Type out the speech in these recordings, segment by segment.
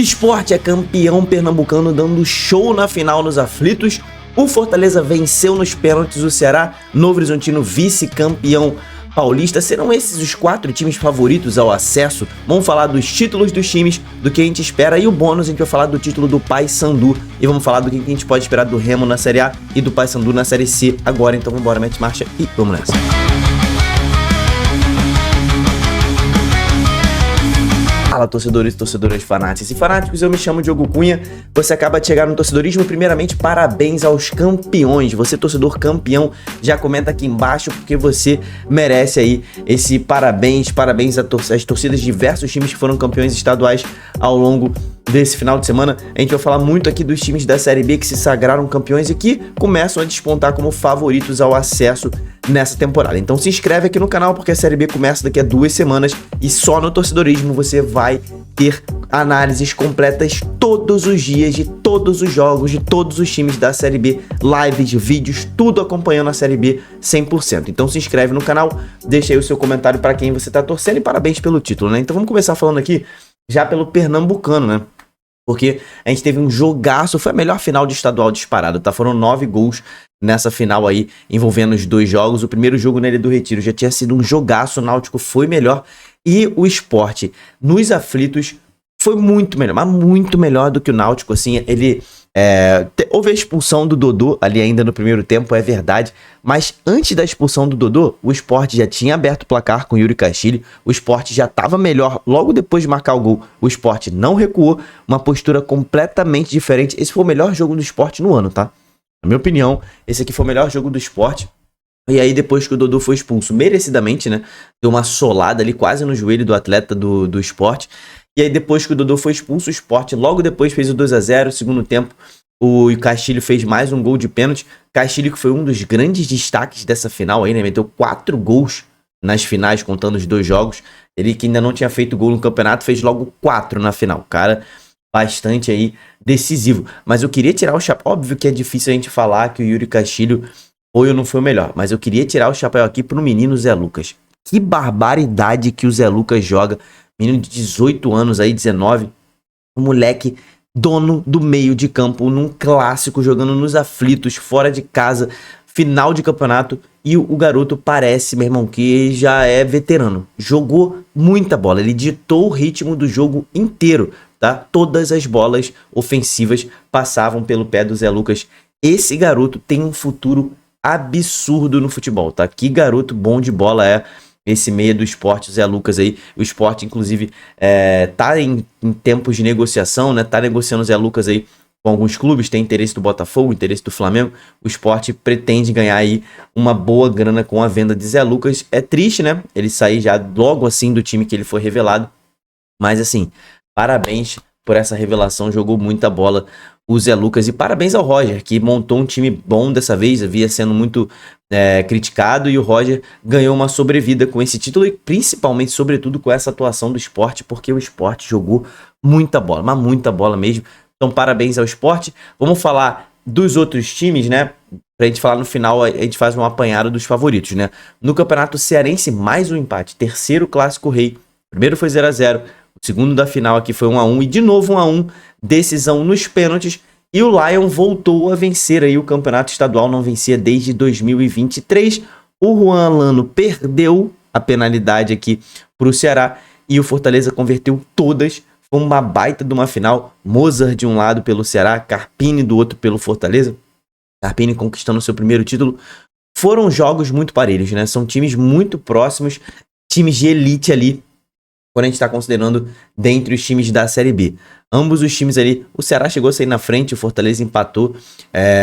Sport é campeão pernambucano dando show na final nos aflitos. O Fortaleza venceu nos pênaltis o Ceará. Novo Horizontino vice-campeão paulista. Serão esses os 4 times favoritos ao acesso? Vamos falar dos títulos dos times, do que a gente espera, e o bônus a gente vai falar do título do Paysandu. E vamos falar do que a gente pode esperar do Remo na Série A e do Paysandu na Série C agora. Então vamos embora, mete marcha e vamos nessa. Fala, torcedores e torcedoras fanáticos e fanáticos, eu me chamo Diogo Cunha. Você acaba de chegar no Torcedorismo. Primeiramente, parabéns aos campeões. Você, torcedor campeão, já comenta aqui embaixo porque você merece aí esse parabéns. Parabéns às torcidas de diversos times que foram campeões estaduais ao longo desse final de semana. A gente vai falar muito aqui dos times da Série B que se sagraram campeões e que começam a despontar como favoritos ao acesso nessa temporada. Então se inscreve aqui no canal porque a Série B começa daqui a 2 semanas e só no Torcedorismo você vai ter análises completas todos os dias de todos os jogos, de todos os times da Série B, lives, vídeos, tudo acompanhando a Série B 100%. Então se inscreve no canal, deixa aí o seu comentário para quem você tá torcendo e parabéns pelo título, né? Então vamos começar falando aqui já pelo pernambucano, né? Porque a gente teve um jogaço, foi a melhor final de estadual disparado, tá? Foram 9 gols nessa final aí, envolvendo os 2 jogos. O primeiro jogo na Ilha do Retiro já tinha sido um jogaço, o Náutico foi melhor. E o Sport, nos aflitos, foi muito melhor, mas muito melhor do que o Náutico, assim, ele... houve a expulsão do Dodô ali ainda no primeiro tempo, é verdade, mas antes da expulsão do Dodô, o Sport já tinha aberto o placar com o Yuri Castilho, o Sport já estava melhor logo depois de marcar o gol, o Sport não recuou, uma postura completamente diferente. Esse foi o melhor jogo do Sport no ano, tá? Na minha opinião, esse aqui foi o melhor jogo do Sport. E aí depois que o Dodô foi expulso, merecidamente, né, deu uma solada ali quase no joelho do atleta do Sport. E aí depois que o Dodô foi expulso, o Sport logo depois fez o 2-0, segundo tempo o Castilho fez mais um gol de pênalti. Castilho que foi um dos grandes destaques dessa final aí, né, meteu 4 gols nas finais, contando os 2 jogos. Ele que ainda não tinha feito gol no campeonato, fez logo 4 na final, cara, bastante aí decisivo. Mas eu queria tirar o chapéu, óbvio que é difícil a gente falar que o Yuri Castilho foi ou não foi o melhor, mas eu queria tirar o chapéu aqui pro menino Zé Lucas. Que barbaridade que o Zé Lucas joga. Menino de 18 anos aí, 19, um moleque dono do meio de campo, num clássico, jogando nos aflitos, fora de casa, final de campeonato, e o garoto parece, meu irmão, que já é veterano. Jogou muita bola, ele ditou o ritmo do jogo inteiro, tá? Todas as bolas ofensivas passavam pelo pé do Zé Lucas. Esse garoto tem um futuro absurdo no futebol, tá? Que garoto bom de bola é esse meia do Sport, o Zé Lucas aí. O Sport, inclusive, tá em tempos de negociação, né? Tá negociando o Zé Lucas aí com alguns clubes. Tem interesse do Botafogo, interesse do Flamengo. O Sport pretende ganhar aí uma boa grana com a venda de Zé Lucas. É triste, né? Ele sair já logo assim do time que ele foi revelado. Mas assim, parabéns por essa revelação. Jogou muita bola o Zé Lucas. E parabéns ao Roger, que montou um time bom dessa vez. Havia sendo muito criticado, e o Roger ganhou uma sobrevida com esse título e principalmente, sobretudo, com essa atuação do Sport, porque o Sport jogou muita bola, mas muita bola mesmo. Então parabéns ao Sport. Vamos falar dos outros times, né? Pra gente falar no final, a gente faz um apanhado dos favoritos, né? No Campeonato Cearense, mais um empate. Terceiro Clássico Rei. O primeiro foi 0-0. O segundo da final aqui foi 1-1 e de novo 1-1. Decisão nos pênaltis. E o Lion voltou a vencer aí o campeonato estadual, não vencia desde 2023. O Juan Alano perdeu a penalidade aqui para o Ceará e o Fortaleza converteu todas. Foi uma baita de uma final. Mozart de um lado pelo Ceará, Carpini do outro pelo Fortaleza. Carpini conquistando seu primeiro título. Foram jogos muito parelhos, né? São times muito próximos, times de elite ali, quando a gente está considerando dentre os times da Série B. Ambos os times ali, o Ceará chegou a sair na frente, o Fortaleza empatou,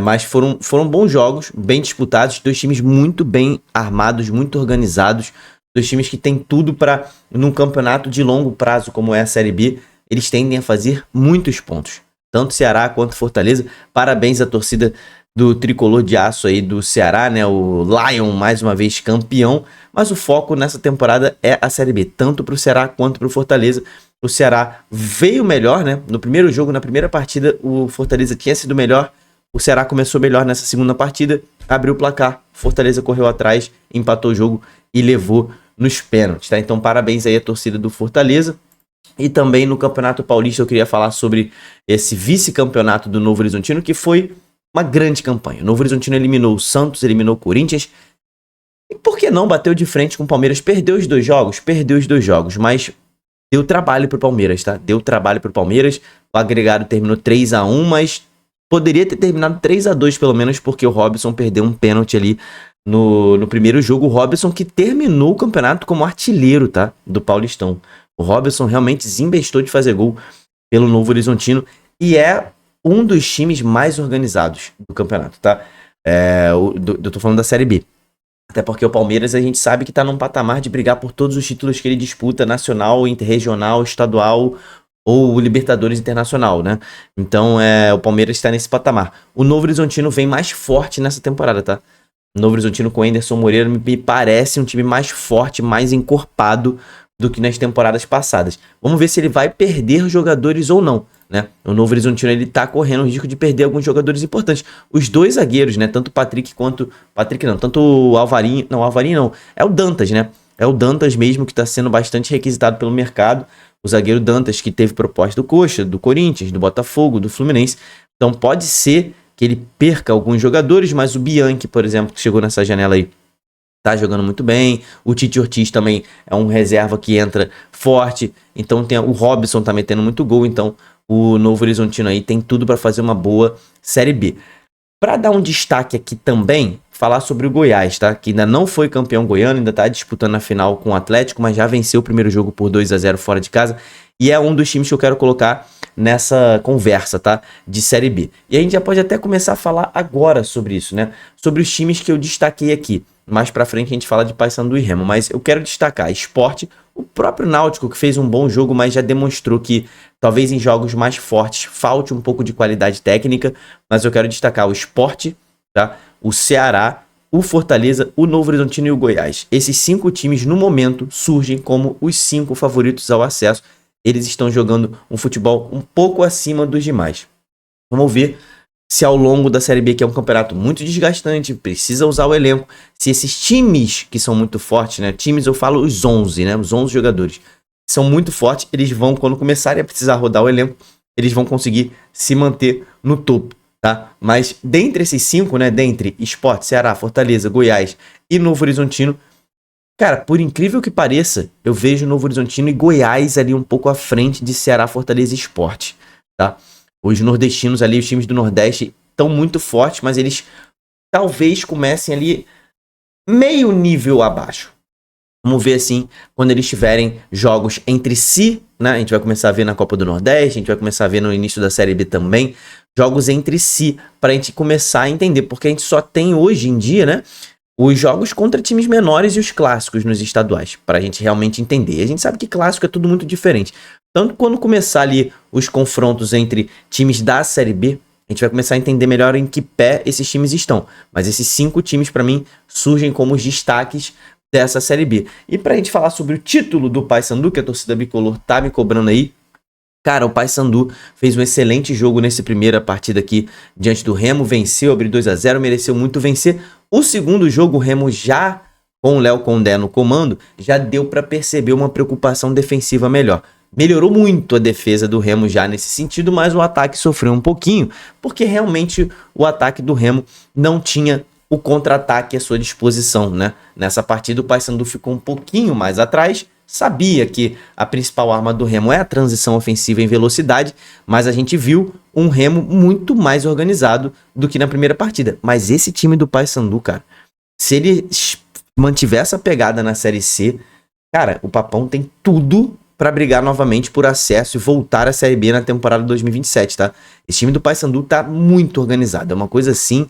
mas foram bons jogos, bem disputados, 2 times muito bem armados, muito organizados, 2 times que têm tudo para, num campeonato de longo prazo como é a Série B, eles tendem a fazer muitos pontos, tanto Ceará quanto Fortaleza. Parabéns à torcida do tricolor de aço aí do Ceará, né? O Lion mais uma vez campeão, mas o foco nessa temporada é a Série B, tanto para o Ceará quanto para o Fortaleza. O Ceará veio melhor, né? No primeiro jogo, na primeira partida, o Fortaleza tinha sido melhor. O Ceará começou melhor nessa segunda partida, abriu o placar, Fortaleza correu atrás, empatou o jogo e levou nos pênaltis, tá? Então parabéns aí à torcida do Fortaleza. E também no Campeonato Paulista eu queria falar sobre esse vice-campeonato do Novo Horizontino, que foi uma grande campanha. O Novo Horizontino eliminou o Santos, eliminou o Corinthians. E por que não bateu de frente com o Palmeiras? Perdeu os dois jogos? Perdeu os dois jogos, mas deu trabalho pro Palmeiras, tá? Deu trabalho pro Palmeiras. O agregado terminou 3-1, mas poderia ter terminado 3-2 pelo menos, porque o Robson perdeu um pênalti ali no primeiro jogo. O Robson que terminou o campeonato como artilheiro, tá? Do Paulistão. O Robson realmente desinvestou de fazer gol pelo Novo Horizontino e é um dos times mais organizados do campeonato, tá? Eu tô falando da Série B. Até porque o Palmeiras a gente sabe que tá num patamar de brigar por todos os títulos que ele disputa, nacional, interregional, estadual ou Libertadores Internacional, né? Então o Palmeiras está nesse patamar. O Novo Horizontino vem mais forte nessa temporada, tá? O Novo Horizontino com o Anderson Moreira me parece um time mais forte, mais encorpado do que nas temporadas passadas. Vamos ver se ele vai perder jogadores ou não, né? O Novo Horizontino ele tá correndo o risco de perder alguns jogadores importantes. Os dois zagueiros, né? Tanto o Patrick quanto... Patrick não, tanto o Alvarinho... Não, o Alvarinho não. É o Dantas, né? É o Dantas mesmo que tá sendo bastante requisitado pelo mercado. O zagueiro Dantas que teve proposta do Coxa, do Corinthians, do Botafogo, do Fluminense. Então pode ser que ele perca alguns jogadores, mas o Bianchi, por exemplo, que chegou nessa janela aí, tá jogando muito bem. O Tite Ortiz também é um reserva que entra forte. Então tem o Robson tá metendo muito gol. Então o Novo Horizontino aí tem tudo para fazer uma boa Série B. Para dar um destaque aqui também, falar sobre o Goiás, tá? Que ainda não foi campeão goiano, ainda tá disputando a final com o Atlético, mas já venceu o primeiro jogo por 2-0 fora de casa. E é um dos times que eu quero colocar nessa conversa, tá? De Série B. E a gente já pode até começar a falar agora sobre isso, né? Sobre os times que eu destaquei aqui. Mais pra frente a gente fala de Paysandu e Remo, mas eu quero destacar Sport, o próprio Náutico que fez um bom jogo, mas já demonstrou que talvez em jogos mais fortes falte um pouco de qualidade técnica, mas eu quero destacar o Sport, tá? O Ceará, o Fortaleza, o Novo Horizontino e o Goiás. Esses 5 times no momento surgem como os 5 favoritos ao acesso. Eles estão jogando um futebol um pouco acima dos demais. Vamos ver se ao longo da Série B, que é um campeonato muito desgastante, precisa usar o elenco, se esses times que são muito fortes, né? Times, eu falo os 11, né? Os 11 jogadores são muito fortes, eles vão, quando começarem a precisar rodar o elenco, eles vão conseguir se manter no topo, tá? Mas dentre esses 5, né? Dentre Sport, Ceará, Fortaleza, Goiás e Novo Horizontino, cara, por incrível que pareça, eu vejo Novo Horizontino e Goiás ali um pouco à frente de Ceará, Fortaleza e Sport, tá? Os nordestinos ali, os times do Nordeste, estão muito fortes, mas eles talvez comecem ali meio nível abaixo. Vamos ver assim, quando eles tiverem jogos entre si, né? A gente vai começar a ver na Copa do Nordeste, a gente vai começar a ver no início da Série B também, jogos entre si, pra gente começar a entender, porque a gente só tem hoje em dia, né? Os jogos contra times menores e os clássicos nos estaduais, pra gente realmente entender. A gente sabe que clássico é tudo muito diferente. Tanto quando começar ali os confrontos entre times da Série B, a gente vai começar a entender melhor em que pé esses times estão. Mas esses 5 times, pra mim, surgem como os destaques dessa Série B. E pra gente falar sobre o título do Paysandu, que a torcida bicolor tá me cobrando aí, cara, o Paysandu fez um excelente jogo nessa primeira partida aqui diante do Remo, venceu, abriu 2-0, mereceu muito vencer. O segundo jogo, o Remo já com o Léo Condé no comando, já deu para perceber uma preocupação defensiva melhor. Melhorou muito a defesa do Remo já nesse sentido, mas o ataque sofreu um pouquinho, porque realmente o ataque do Remo não tinha o contra-ataque à sua disposição, né? Nessa partida o Paysandu ficou um pouquinho mais atrás, sabia que a principal arma do Remo é a transição ofensiva em velocidade, mas a gente viu um Remo muito mais organizado do que na primeira partida. Mas esse time do Paysandu, cara, se ele mantiver essa pegada na Série C, cara, o Papão tem tudo para brigar novamente por acesso e voltar à Série B na temporada 2027, tá? Esse time do Paysandu tá muito organizado, é uma coisa assim,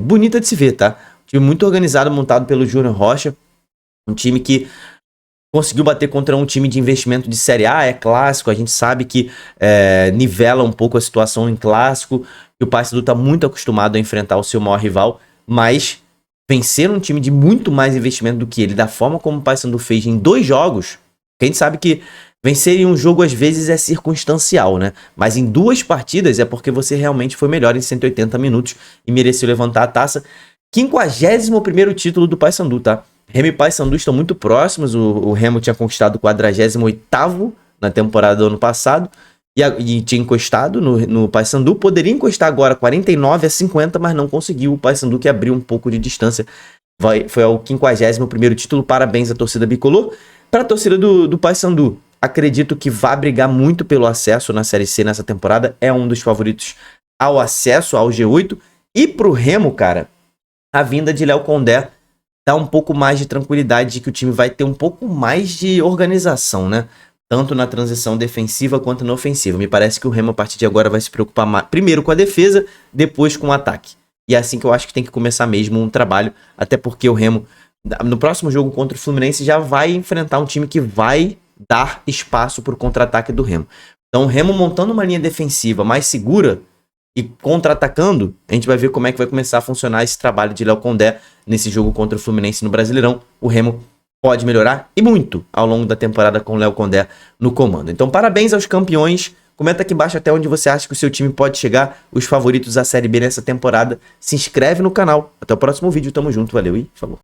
bonita de se ver, tá? Um time muito organizado, montado pelo Júnior Rocha, um time que conseguiu bater contra um time de investimento de Série A, é clássico, a gente sabe que nivela um pouco a situação em clássico, e o Paysandu tá muito acostumado a enfrentar o seu maior rival, mas vencer um time de muito mais investimento do que ele, da forma como o Paysandu fez em 2 jogos, a gente sabe que vencer em um jogo às vezes é circunstancial, né? Mas em 2 partidas é porque você realmente foi melhor em 180 minutos e mereceu levantar a taça. 51º título do Paysandu, tá? Remo e Paysandu estão muito próximos. O Remo tinha conquistado o 48º na temporada do ano passado e tinha encostado no Paysandu. Poderia encostar agora 49-50, mas não conseguiu. O Paysandu que abriu um pouco de distância. Foi ao 51º título. Parabéns à torcida bicolor. Para a torcida do Paysandu, acredito que vai brigar muito pelo acesso na Série C nessa temporada. É um dos favoritos ao acesso ao G8. E pro Remo, cara, a vinda de Léo Condé dá um pouco mais de tranquilidade de que o time vai ter um pouco mais de organização, né? Tanto na transição defensiva quanto na ofensiva. Me parece que o Remo, a partir de agora, vai se preocupar primeiro com a defesa, depois com o ataque. E é assim que eu acho que tem que começar mesmo um trabalho, até porque o Remo, no próximo jogo contra o Fluminense, já vai enfrentar um time que vai dar espaço para o contra-ataque do Remo. Então o Remo montando uma linha defensiva mais segura e contra-atacando, a gente vai ver como é que vai começar a funcionar esse trabalho de Léo Condé nesse jogo contra o Fluminense no Brasileirão. O Remo pode melhorar e muito ao longo da temporada com o Léo Condé no comando. Então parabéns aos campeões. Comenta aqui embaixo até onde você acha que o seu time pode chegar, os favoritos da Série B nessa temporada. Se inscreve no canal. Até o próximo vídeo, tamo junto, valeu e falou.